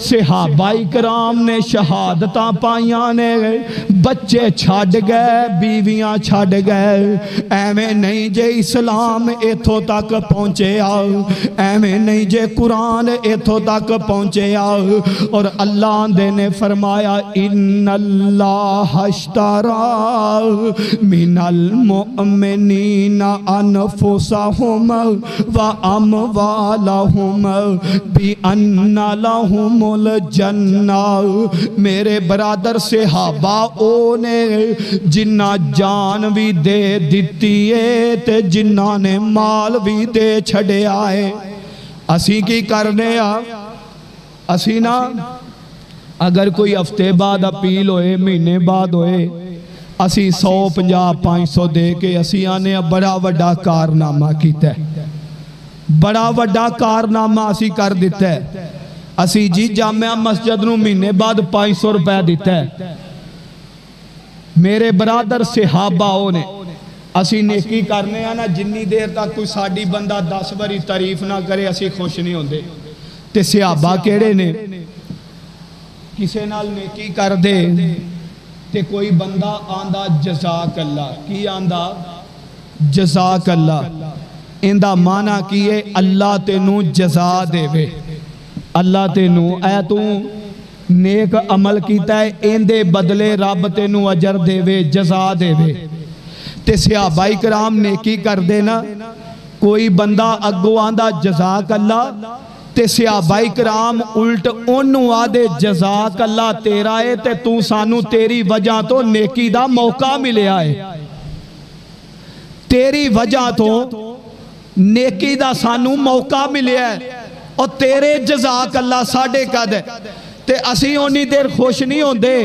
صحابہ کرام نے شہادتاں پائیاں نے بچے چھاڑ گئے بیویاں چھاڑ گئے ایویں نہیں جے اسلام ایتھو تک پہنچے آؤ ایویں نہیں جے قرآن ایتھو تک پہنچے آؤ اور اللہ دے نے فرمایا ان اللہ اشترا من المؤمنین انفسہم و اموالہم بِأَنَّ لَهُمُ الْجَنَّةِ میرے برادر صحابہ اونے جنہ جان بھی دے دیتی ہے تے جنہ نے مال بھی دے چھڑے آئے اسی کی کرنے اسی نا اگر کوئی ہفتے بعد اپیل ہوئے مہینے بعد ہوئے اسی 150 500 دے کے اسی آنے بڑا وڈا کارنامہ کیتا ہے، بڑا وڈا کارنامہ اسی کر دیتا ہے۔ اسی جی جامعہ مسجد نو مہینے بعد 500 روپے دیتا ہے۔ میرے برادر صحابہ ہونے اسی نیکی کرنے آنا، جنی دیر تک کوئی ساڑی بندہ 10 باری تعریف نہ کرے اسی خوش نہیں ہوندے۔ تے صحابہ کیڑے نے کسے نال نیکی کر دے تے کوئی بندہ آندہ جزاک اللہ، کی آندہ جزاک اللہ، اندہ معنی کیے اللہ تینوں جزا دے وے، اللہ تینوں اے تو نیک عمل کیتا ہے اندے بدلے رب تینوں اجر دے وے، جزا دے وے۔ تے صحابہ کرام نیکی کر دینا، کوئی بندہ اگو آندہ جزاک اللہ، تے صحابہ کرام الٹ انہوں آدھے جزاک اللہ تیرا ہے تے تو سانو تیری وجہ تو نیکی دا موقع ملے آئے، تیری وجہ تو نیکی دا سانو موقع ملے آئے، اور تیرے جزاک اللہ ساڑھے قد ہے۔ تے اسی ہونی دیر خوش نہیں ہون دے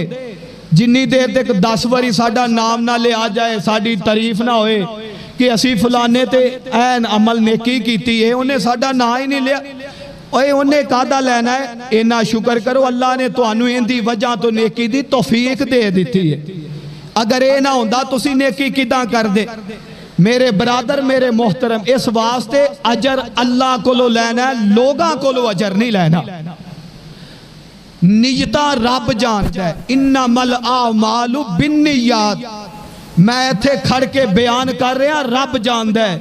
جنی دیر تک 10 واری ساڑھا نام نہ لے آ جائے، ساڑھی تعریف نہ ہوئے کہ اسی فلانے تے این عمل نیکی کیتی ہے، انہیں ساڑھا نہ ہی نہیں لیا، اوہ انہیں کہا لینا ہے، اینا شکر کرو اللہ نے تو انہوں اندی وجہ تو نیکی دی توفیق دے دیتی ہے۔ اگر اینا ہوندہ تو اسی نیکی کداں کر دے۔ میرے برادر میرے محترم، اس واسطے اجر اللہ کو لو لینا ہے، لوگاں کو لو اجر نہیں لینا۔ نیتاں رب جانتا ہے، انما الاعمال بالنیات، میں تھے کھڑ کے بیان کر رہے ہیں رب جانتا ہے،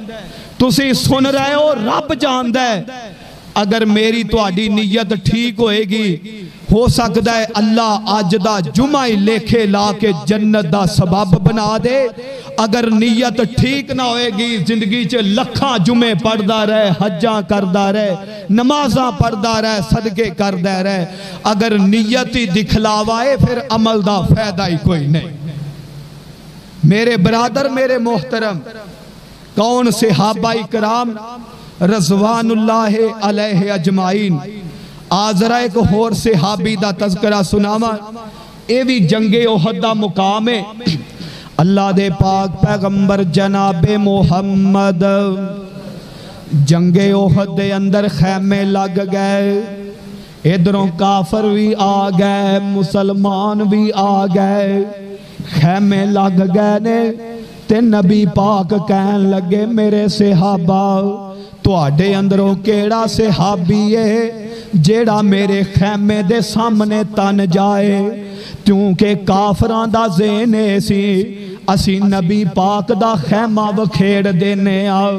تسی سن رہے ہو رب جانتا ہے۔ اگر میری تواڈی نیت ٹھیک ہوئے گی، ہو سکتا ہے اللہ آج دا جمعہ لکھے لا کے جنت دا سبب بنا دے۔ اگر نیت ٹھیک نہ ہوئے گی، زندگی چے لکھاں جمعے پڑھدا رہے، حجاں کردہ رہے، نمازاں پڑھدا رہے، صدقے کردہ رہے، اگر نیت ہی دکھلاوائے پھر عمل دا فائدہ ہی کوئی نہیں۔ میرے برادر میرے محترم، کون صحابہ کرام رضوان اللہ علیہ اجمعین، آزرہ ایک اور صحابی دا تذکرہ سناما، اے بھی جنگ احد دا مقام ہے۔ اللہ دے پاک پیغمبر جناب محمد جنگ احد دے اندر خیمے لگ گئے، ادھروں کافر بھی آ گئے، مسلمان بھی آ گئے، خیمے لگ گئے نے تے نبی پاک کہن لگے میرے صحابہ تواڈے اندروں کیڑا صحابی ہے جیڑا میرے خیمے دے سامنے تن جائے، کیونکہ کافران دا زینے سی اسی نبی پاک دا خیمہ وکھیڑ دینے آؤ۔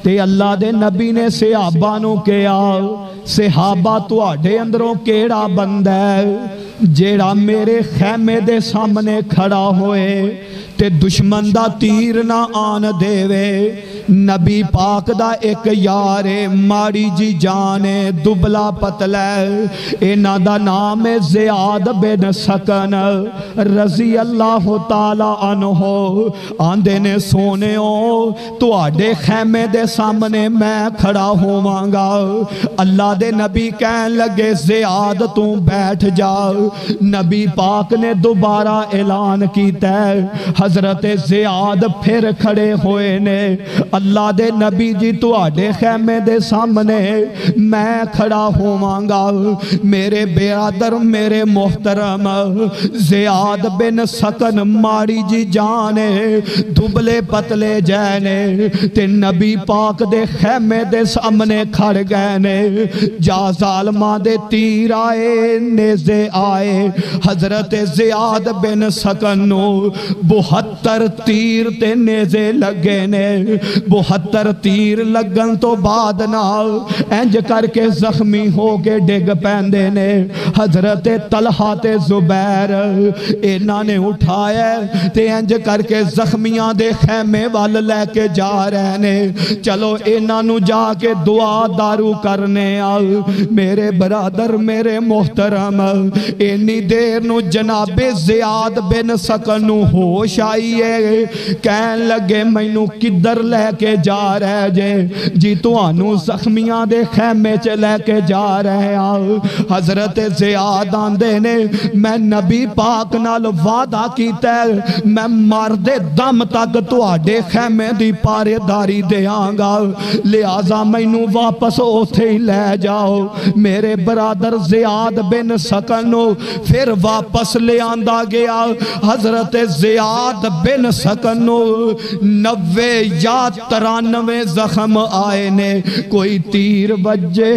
تے اللہ دے نبی نے صحابہ نو کیا صحابہ تواڈے اندروں کیڑا بندہ ہے جیڑا میرے خیمے دے سامنے کھڑا ہوئے تے دشمن دا تیر نہ آن دے وے۔ نبی پاک دا ایک یارے ماڑی جی جانے دبلا پتلے، اینا دا نام زیاد بن سکن رضی اللہ تعالی عنہ، آندے نے سونے ہو تو آڈے خیمے دے سامنے میں کھڑا ہومانگا۔ اللہ دے نبی کہن لگے زیاد تو بیٹھ جا۔ نبی پاک نے دوبارہ اعلان کیتا ہے، حضرت زیاد پھر کھڑے ہوئے نے، اللہ دے نبی جی تو آڈے خیمے دے سامنے میں کھڑا ہومانگا۔ میرے برادر میرے محترم زیاد بن سکن ماڑی جی جانے دبلے پتلے جانے تے نبی پاک دے خیمے دے سامنے کھڑ گئے نے۔ جا ظالمہ دے تیر آئے نیزے آئے، حضرت زیاد بن سکن نو 72 تیر تے نیزے لگے نے۔ 72 تیر لگن تو بعد نہ انج کر کے زخمی ہو کے ڈگ پیندے نے۔ حضرت طلحہ تے زبیر انہاں نے اٹھایا تے انج کر کے زخمیاں دے خیمے وال لے کے جا رہے نے۔ چلو انہاں نو جا کے دعا دارو کرنے آؤ۔ میرے برادر میرے محترم، اینی دیر نو جناب زیاد بن سکن نو ہوش آئیے کہن لگے مینوں کدھر لے کے جا رہے جے جی تانوں زخمیاں دے خیمے چ لے کے جا رہے آؤ حضرت زیاد آندے نے میں نبی پاک نال وعدہ کیتا ہے میں مرد دم تک تواڈے خیمے دی پارے داری دیاں گا لہذا مینوں واپس اوتھے ہی لے جاؤ میرے برادر زیاد بن سکنو پھر واپس لے آندا گیا حضرت زیاد بن سکنو 90 یا 93 زخم آئے نے کوئی تیر وجے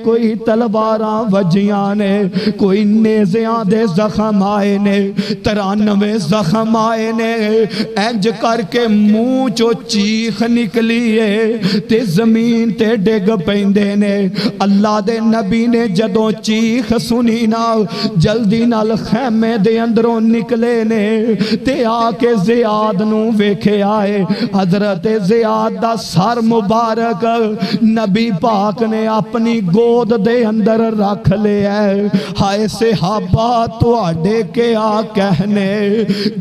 کوئی تلواراں وجیاں نے کوئی نیزیاں دے زخم آئے نے 93 زخم آئے نے انج کر کے منہ چو چیخ نکلی ہے تے زمین تے ڈگ پیندے نے اللہ دے نبی نے جدوں چیخ سنی نا جلدی نال خیمے دے اندروں نکلے نے تے آ کے زیاد نو ویکھے آئے حضرت زیاد دا سر مبارک نبی پاک نے اپنی گود دے اندر رکھ لے ہے ہائے صحابہ تو آڈے کے آ کہنے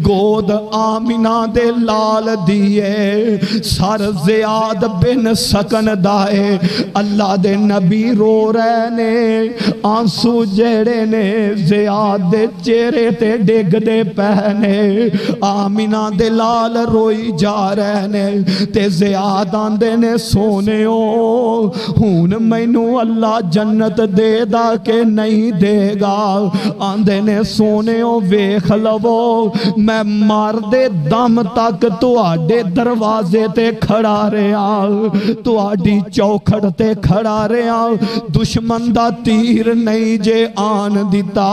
گود آمینہ دے لال دیئے سر زیاد بن سکن دائے اللہ دے نبی رو رہے نے آنسو جیڑے نے زیاد دے چہرے تے ڈگ دے پہنے آمینہ دے لال روئی جا رہے نے تے زیاد آندے نے سونے ہون مینوں اللہ جنت دے دا کہ نہیں دے گا آندے نے سونے ویکھ لو میں مردے دم تک تو آڈے دروازے تے کھڑا رہا تو آڈی چوکھڑ تے کھڑا رہا دشمن دا تیر نہیں جے آن دیتا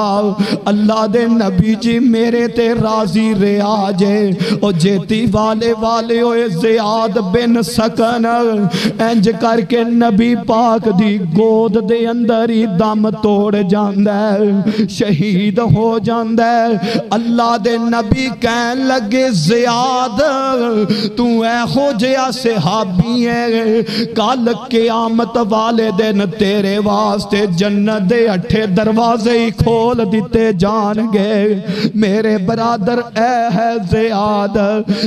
اللہ دے نبی جی میرے تے راضی رہا جے او جیتی والے ہوئے زیاد بن سکن انج کر کے نبی پاک دی گود دے اندر ہی دم توڑ جاندہ ہے شہید ہو جاندہ ہے اللہ دے نبی کہن لگے زیاد تو اے ہو جیا صحابی ہے کل قیامت والے دن تیرے واسطے جنت دے 8 دروازے ہی کھول دیتے جان گے میرے برادر اے ہے زیاد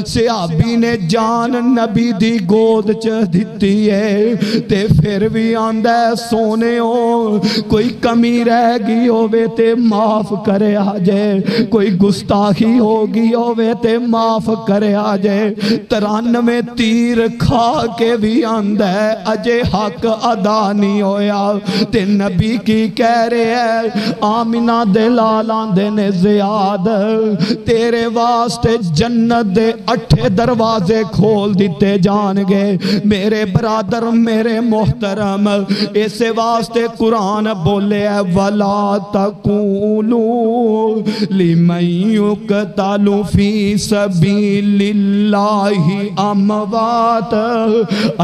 صحابی نے جان نبی دی گود چ دیتی ہے تے پھر بھی آندہ سونے ہو کوئی کمی رہ گئی ہوئے تے معاف کرے آجے کوئی گستاخی ہوگی ہوئے تے معاف کرے آجے 93 تیر کھا کے بھی آندہ اجے حق ادا نہیں ہویا تے نبی کی کہہ رہے ہیں آمینہ دے لالان دے نے زیاد تیرے واسطے جنت دے 8 دروازے کھول دیتے جان گے میرے برادر میرے محترم اسے واسطے قرآن بولے ہے وَلَا تَقُولُوا لِمَنْ يُقْتَلُ فِي سَبِيلِ اللَّهِ أَمْوَاتٍ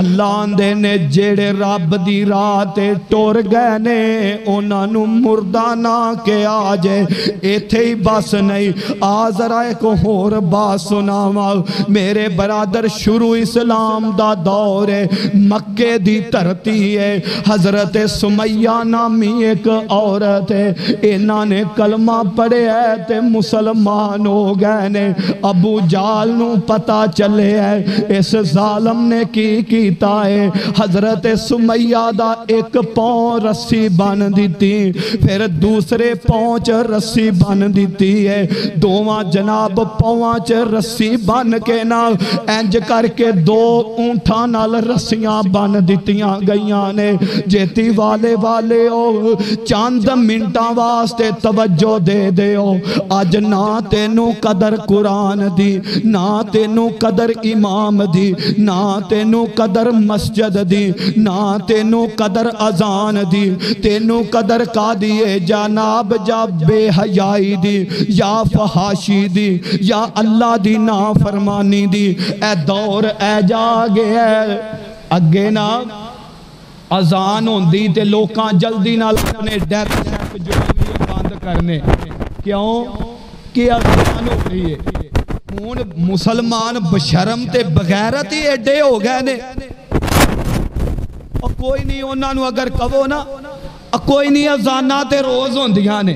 اللہ اندے نے جیڑے رب دی راتے ٹور گئے نے انہاں نو مردہ نہ کے آجے ایتھے ہی بس نہیں آزرہ ایک اور بات سناوا میرے برادر شروع اسلام دا دور ہے مکے دی دھرتی ہے حضرت سمیہ نامی ایک عورت ہے انہاں نے کلمہ پڑھے ہے تے مسلمان ہو گئے نے ابو جال نو پتا چلے ہے اس ظالم نے کی کیتا ہے حضرت سمیہ دا ایک پاؤں رسی بن دیتی پھر دوسرے پاؤں چ رسی بن دیتی ہے دوواں جناب پاؤں چ رسی بن کے نا انج کر کے 2 اونٹھاں نال رسیاں بن دیتیاں گئیاں نے جیتی والے ہو چاند منٹاں واسطے توجہ دے ہو آج نہ تینوں قدر قرآن دی نہ تینوں قدر امام دی نہ تینوں قدر مسجد دی نہ تینوں قدر اذان دی تینوں قدر کا دیے جناب جا بے حیائی دی یا فحاشی دی یا اللہ دی نافرمانی دی اے دور اے جاگے ہے اگے نا اذان ہوندی تے لوکاں جلدی نال اپنے ڈیک جو بند کرنے کیوں کہ اذان ہو رہی ہے ہون مسلمان بشرم تے بغیرت ہی ایڈے ہو گئے نے اور کوئی نہیں انہاں نو اگر کہو نا کوئی نہیں اذاناں تے روز ہوندیاں نے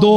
2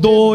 2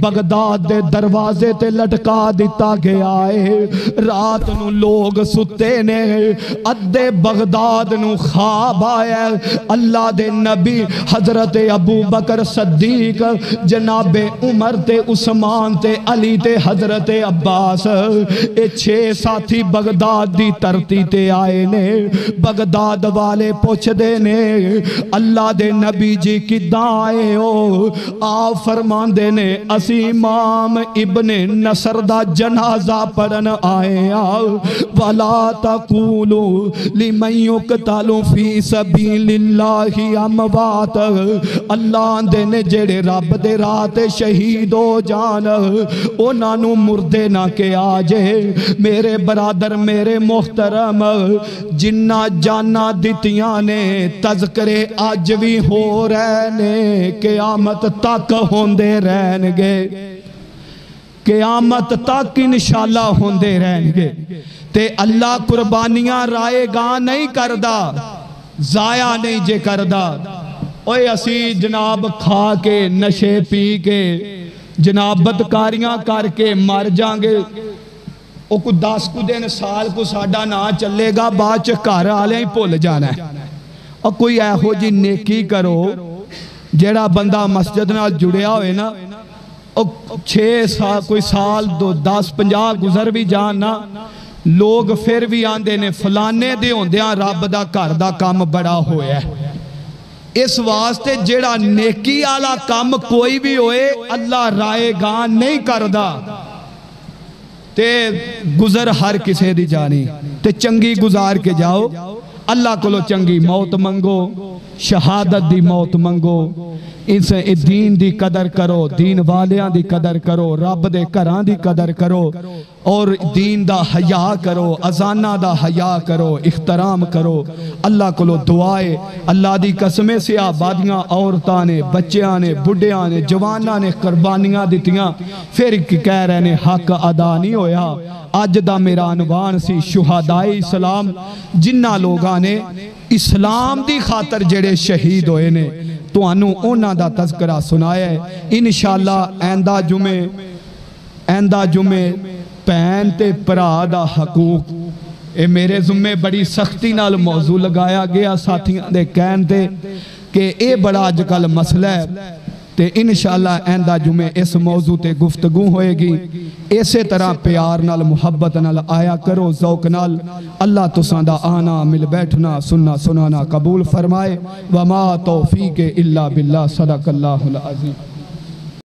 بغداد دے دروازے تے لٹکا دیتا گیا ہے۔ رات نو لوگ ستے نے، ادھے بغداد نو خواب آیا، اللہ دے نبی حضرت ابو بکر صدیق، جناب عمر تے عثمان تے علی تے حضرت عباس، اے 6 ساتھی بغداد دی ترتی تے آئے نے۔ بغداد والے پوچھ دے نے اللہ دے نبی جی کداں آئے ہو؟ آپ فرمان دے نے اسی امام ابن نصر دا جنازہ پڑھن آئے وَلَا تَقُولُوا لِمَنْ يُقْتَلُ فِي سَبِيلِ اللَّهِ أَمْوَاتٌ، اللہ دے نے جڑے رب دے رات شہید ہو جان انہاں نو مردے نہ کہ آجے۔ میرے برادر میرے محترم، جنہ جانا دتیاں نے تذکرے آج بھی ہو رہنے، قیامت تک ہوندے رہنگے، قیامت تک انشاءاللہ ہوندے رہنگے۔ تے اللہ قربانیاں رائے گاں نہیں کردہ، ضائع نہیں جے کردہ۔ اوہ اسی جناب کھا کے نشے پی کے جناب بدکاریاں کر کے مر جانگے، او کو 10 کو دن سال کو ساڑھا نہ چلے گا، بعد گھر آلے ہی بھول جانا ہے۔ اور کوئی ایہو جی نیکی کرو جیڑا بندہ مسجد نال جڑیا ہوئے نا، 6 سال کوئی سال 10 50 گزر بھی جاننا، لوگ پھر بھی آندے نے فلانے دے ہوندیاں رب دا گھر دا کام بڑا ہویا ہے۔ اس واسطے جیڑا نیکی آلا کام کوئی بھی ہوئے اللہ رائے گاں نہیں کردہ، تے گزر ہر کسے دی جانی، تے چنگی گزار کے جاؤ، اللہ کو لو چنگی موت منگو، شہادت دی موت منگو، اس دین دی قدر کرو، دین والیاں دی قدر کرو، رب دے گھراں دی قدر کرو، اور دین دا حیا کرو، اذانہ دا حیا کرو، احترام کرو۔ اللہ کو لو دعائے، اللہ دی قسمیں سے آبادیاں عورتاں نے، بچیاں نے، بڑھیاں نے، جواناں نے قربانیاں دیتیاں، پھر کہہ رہے نے حق ادا نہیں ہویا۔ آج دا میرا عنوان سی شہدائے اسلام، جنہ لوگاں نے اسلام دی خاطر جڑے شہید ہوئے نے، تو انہوں اونا دا تذکرہ سنایا ہے۔ انشاءاللہ ایندہ جمعے پین تے پرا دا حقوق، اے میرے ذمہ بڑی سختی نال موضوع لگایا گیا ساتھیاں دے کہن تے کہ اے بڑا آج کل مسئلہ ہے، تے انشاءاللہ ایندہ جمعے اس موضوع تے گفتگو ہوئے گی۔ ایسے طرح پیار نال محبت نال آیا کرو، ذوق نال۔ اللہ تساں دا آنا مل بیٹھنا سننا سنانا قبول فرمائے۔ وما توفیق الا باللہ، صدق اللہ العظیم۔